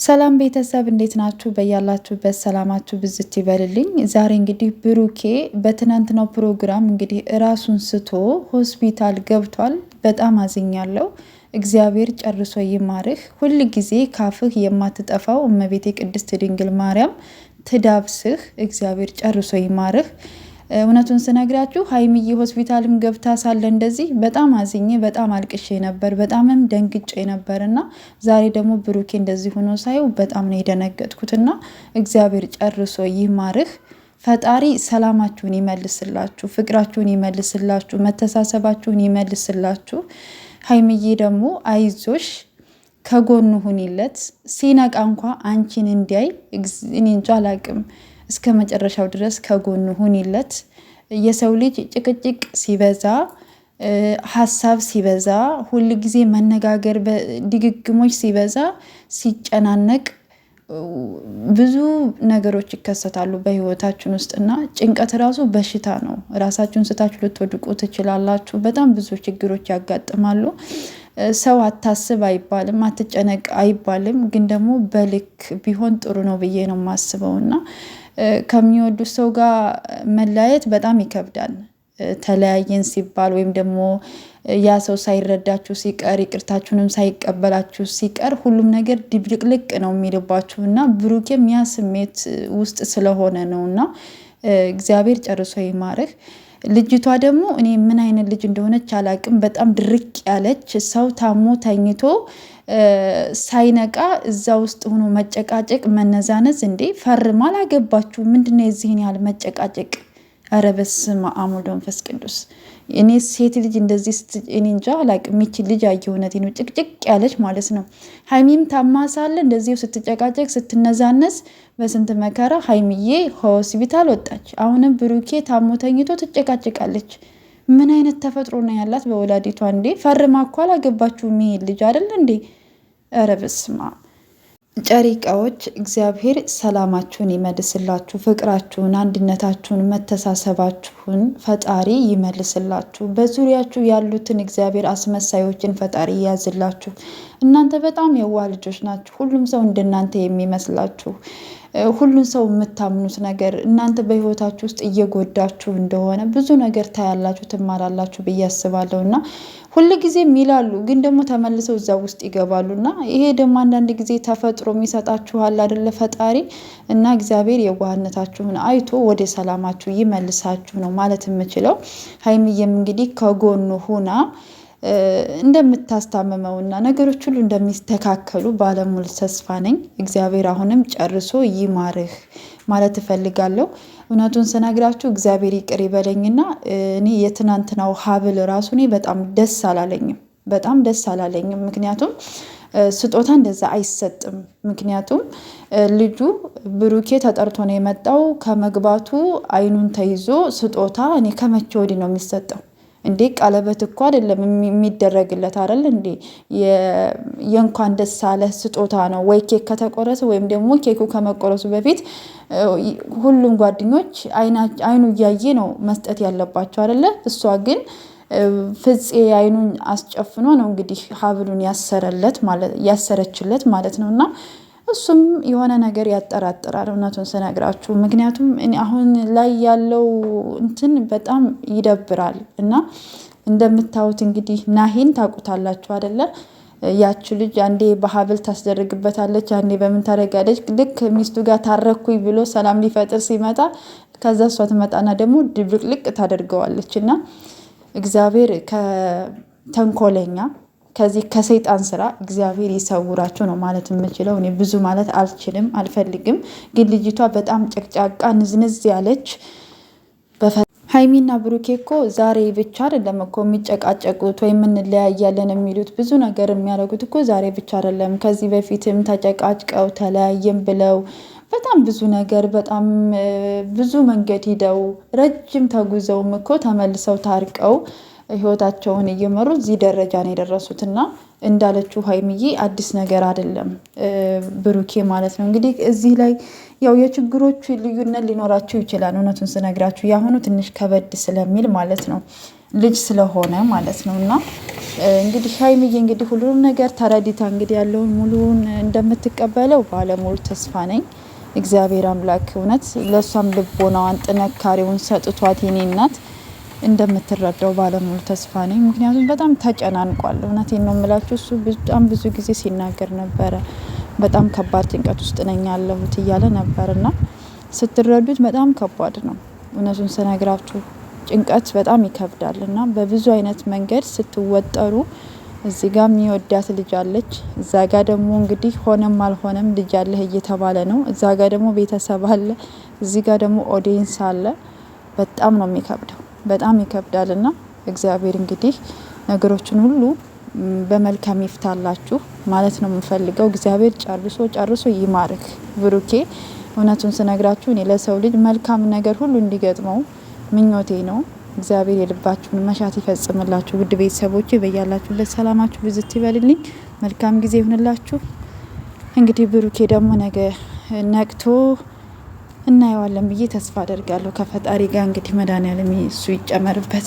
ሰላም ቤተሰብ እንዴት ናችሁ? በያላችሁበት ሰላማችሁ ብዝት ይበልልኝ። ዛሬ እንግዲህ ብሩኬ በትናንትናው ፕሮግራም እንግዲህ ራሱን ስቶ ሆስፒታል ገብቷል። በጣም አዝኛለሁ። እግዚአብሔር ጨርሶ ይማርህ። ሁል ጊዜ ካፍህ የማትጠፋው እመቤቴ ቅድስት ድንግል ማርያም ትዳብስህ። እግዚአብሔር ጨርሶ ይማርህ። እውነቱን ስነግራችሁ ሀይሚዬ ሆስፒታልም ገብታ ሳለ እንደዚህ በጣም አዝኜ በጣም አልቅሼ ነበር፣ በጣምም ደንግጬ ነበር እና ዛሬ ደግሞ ብሩኬ እንደዚህ ሆኖ ሳየው በጣም ነው የደነገጥኩትና እግዚአብሔር ጨርሶ ይማርህ። ፈጣሪ ሰላማችሁን ይመልስላችሁ፣ ፍቅራችሁን ይመልስላችሁ፣ መተሳሰባችሁን ይመልስላችሁ። ሀይሚዬ ደግሞ አይዞሽ፣ ከጎኑ ሁኒለት። ሲነቃ እንኳ አንቺን እንዲያይ እኔ እንጃ አላቅም። እስከ መጨረሻው ድረስ ከጎኑ ሁኒለት። የሰው ልጅ ጭቅጭቅ ሲበዛ፣ ሀሳብ ሲበዛ፣ ሁል ጊዜ መነጋገር ድግግሞች ሲበዛ፣ ሲጨናነቅ ብዙ ነገሮች ይከሰታሉ በህይወታችን ውስጥ እና ጭንቀት ራሱ በሽታ ነው። ራሳችሁን ስታችሁ ልትወድቁ ትችላላችሁ። በጣም ብዙ ችግሮች ያጋጥማሉ። ሰው አታስብ አይባልም፣ አትጨነቅ አይባልም። ግን ደግሞ በልክ ቢሆን ጥሩ ነው ብዬ ነው የማስበው እና ከሚወዱት ሰው ጋር መለያየት በጣም ይከብዳል። ተለያየን ሲባል ወይም ደግሞ ያ ሰው ሳይረዳችሁ ሲቀር፣ ይቅርታችሁንም ሳይቀበላችሁ ሲቀር ሁሉም ነገር ድብልቅልቅ ነው የሚልባችሁ እና ብሩኬም ያ ስሜት ውስጥ ስለሆነ ነው እና እግዚአብሔር ጨርሶ ይማርህ። ልጅቷ ደግሞ እኔ ምን አይነት ልጅ እንደሆነች አላቅም። በጣም ድርቅ ያለች ሰው ታሞ ተኝቶ ሳይነቃ እዛ ውስጥ ሆኖ መጨቃጨቅ፣ መነዛነዝ። እንዴ ፈርማ አላገባችሁ ምንድነው የዚህን ያህል መጨቃጨቅ? ኧረ በስመ አብ ወወልድ ወመንፈስ ቅዱስ። እኔ ሴት ልጅ እንደዚህ እኔ እንጃ አላቅም። ይቺ ልጅ አየሁነት ነው ጭቅጭቅ ያለች ማለት ነው። ሀይሚም ታማሳለ እንደዚሁ ስትጨቃጨቅ ስትነዛነዝ በስንት መከራ ሀይሚዬ ሆስፒታል ወጣች። አሁንም ብሩኬ ታሞ ተኝቶ ትጨቃጨቃለች። ምን አይነት ተፈጥሮ ነው ያላት በወላዲቷ? እንዴ ፈርማ እኮ አላገባችሁ የሚሄድ ልጅ አይደል እንዴ? ኧረ በስመ አብ። ጨሪቃዎች እግዚአብሔር ሰላማችሁን ይመልስላችሁ፣ ፍቅራችሁን፣ አንድነታችሁን፣ መተሳሰባችሁን ፈጣሪ ይመልስላችሁ። በዙሪያችሁ ያሉትን እግዚአብሔር አስመሳዮችን ፈጣሪ ይያዝላችሁ። እናንተ በጣም የዋህ ልጆች ናችሁ። ሁሉም ሰው እንደናንተ የሚመስላችሁ፣ ሁሉን ሰው የምታምኑት ነገር እናንተ በህይወታችሁ ውስጥ እየጎዳችሁ እንደሆነ ብዙ ነገር ታያላችሁ፣ ትማራላችሁ ብዬ አስባለሁ እና ሁል ጊዜም ይላሉ ግን ደግሞ ተመልሰው እዛ ውስጥ ይገባሉ እና ይሄ ደግሞ አንዳንድ ጊዜ ተፈጥሮ የሚሰጣችኋል አይደለ ፈጣሪ እና እግዚአብሔር የዋህነታችሁን አይቶ ወደ ሰላማችሁ ይመልሳችሁ ነው ማለት የምችለው። ሀይሚዬም እንግዲህ ከጎኑ ሁና እንደምታስታምመውና ነገሮች ሁሉ እንደሚስተካከሉ ባለሙሉ ተስፋ ነኝ። እግዚአብሔር አሁንም ጨርሶ ይማርህ ማለት እፈልጋለሁ። እውነቱን ስነግራችሁ እግዚአብሔር ይቅር ይበለኝና እኔ የትናንትናው ሀብል ራሱ እኔ በጣም ደስ አላለኝም፣ በጣም ደስ አላለኝም። ምክንያቱም ስጦታ እንደዛ አይሰጥም። ምክንያቱም ልጁ ብሩኬ ተጠርቶ ነው የመጣው። ከመግባቱ አይኑን ተይዞ ስጦታ እኔ ከመቼ ወዲህ ነው የሚሰጠው? እንዴ ቀለበት እኮ አይደለም የሚደረግለት አይደል እንዴ? የእንኳን ደስ አለ ስጦታ ነው ወይ ኬክ ከተቆረሰ ወይም ደግሞ ኬኩ ከመቆረሱ በፊት ሁሉም ጓደኞች አይኑ እያየ ነው መስጠት ያለባቸው አይደለ? እሷ ግን ፍፄ አይኑን አስጨፍኖ ነው እንግዲህ ሀብሉን ያሰረችለት ማለት ነው እና እሱም የሆነ ነገር ያጠራጥራል እውነቱን ስነግራችሁ። ምክንያቱም አሁን ላይ ያለው እንትን በጣም ይደብራል እና እንደምታዩት እንግዲህ ናሂን ታውቁታላችሁ አይደለ? ያቺ ልጅ አንዴ በሀብል ታስደርግበታለች፣ አንዴ በምን ታደርጋለች። ልክ ሚስቱ ጋር ታረኩኝ ብሎ ሰላም ሊፈጥር ሲመጣ ከዛ እሷ ትመጣና ደግሞ ድብልቅልቅ ታደርገዋለች እና እግዚአብሔር ከተንኮለኛ ከዚህ ከሰይጣን ስራ እግዚአብሔር ይሰውራቸው ነው ማለት የምችለው። እኔ ብዙ ማለት አልችልም አልፈልግም። ግን ልጅቷ በጣም ጨቅጫቃ ንዝንዝ ያለች። ሀይሚና ብሩኬ እኮ ዛሬ ብቻ አይደለም እኮ የሚጨቃጨቁት ወይም እንለያያለን የሚሉት ብዙ ነገር የሚያደርጉት እኮ ዛሬ ብቻ አይደለም። ከዚህ በፊትም ተጨቃጭቀው ተለያየም ብለው በጣም ብዙ ነገር በጣም ብዙ መንገድ ሂደው ረጅም ተጉዘውም እኮ ተመልሰው ታርቀው ህይወታቸውን እየመሩ እዚህ ደረጃ ነው የደረሱት እና እንዳለችው ሀይሚዬ አዲስ ነገር አይደለም ብሩኬ ማለት ነው። እንግዲህ እዚህ ላይ ያው የችግሮቹ ልዩነት ሊኖራቸው ይችላል። እውነቱን ስነግራችሁ ያሁኑ ትንሽ ከበድ ስለሚል ማለት ነው ልጅ ስለሆነ ማለት ነው። እና እንግዲህ ሀይሚዬ እንግዲህ ሁሉንም ነገር ተረዲታ እንግዲህ ያለውን ሙሉውን እንደምትቀበለው ባለሙሉ ተስፋ ነኝ። እግዚአብሔር አምላክ እውነት ለእሷም ልቦናዋን ጥንካሬውን ሰጥቷት የኔ እናት እንደምትረዳው ባለሙሉ ተስፋ ነኝ። ምክንያቱም በጣም ተጨናንቋል። እውነቴን ነው የምላችሁ። እሱ በጣም ብዙ ጊዜ ሲናገር ነበረ። በጣም ከባድ ጭንቀት ውስጥ ነኝ ያለሁት እያለ ነበርና ስትረዱት በጣም ከባድ ነው። እውነቱን ስነግራችሁ ጭንቀት በጣም ይከብዳል እና በብዙ አይነት መንገድ ስትወጠሩ እዚህ ጋር የሚወዳት ልጅ አለች፣ እዛ ጋር ደግሞ እንግዲህ ሆነም አልሆነም ልጅ አለህ እየተባለ ነው፣ እዛ ጋር ደግሞ ቤተሰብ አለ፣ እዚህ ጋር ደግሞ ኦዲየንስ አለ። በጣም ነው የሚከብደው፣ በጣም ይከብዳል። እና እግዚአብሔር እንግዲህ ነገሮችን ሁሉ በመልካም ይፍታላችሁ ማለት ነው የምፈልገው። እግዚአብሔር ጨርሶ ይማርክ ብሩኬ። እውነቱን ስነግራችሁ እኔ ለሰው ልጅ መልካም ነገር ሁሉ እንዲገጥመው ምኞቴ ነው። እግዚአብሔር የልባችሁን መሻት ይፈጽምላችሁ። ውድ ቤተሰቦቼ በያላችሁበት ሰላማችሁ ብዝት ይበልልኝ። መልካም ጊዜ ይሁንላችሁ። እንግዲህ ብሩኬ ደግሞ ነገ ነቅቶ እናየዋለን ብዬ ተስፋ አደርጋለሁ። ከፈጣሪ ጋር እንግዲህ መድኃኒዓለም እሱ ይጨመርበት።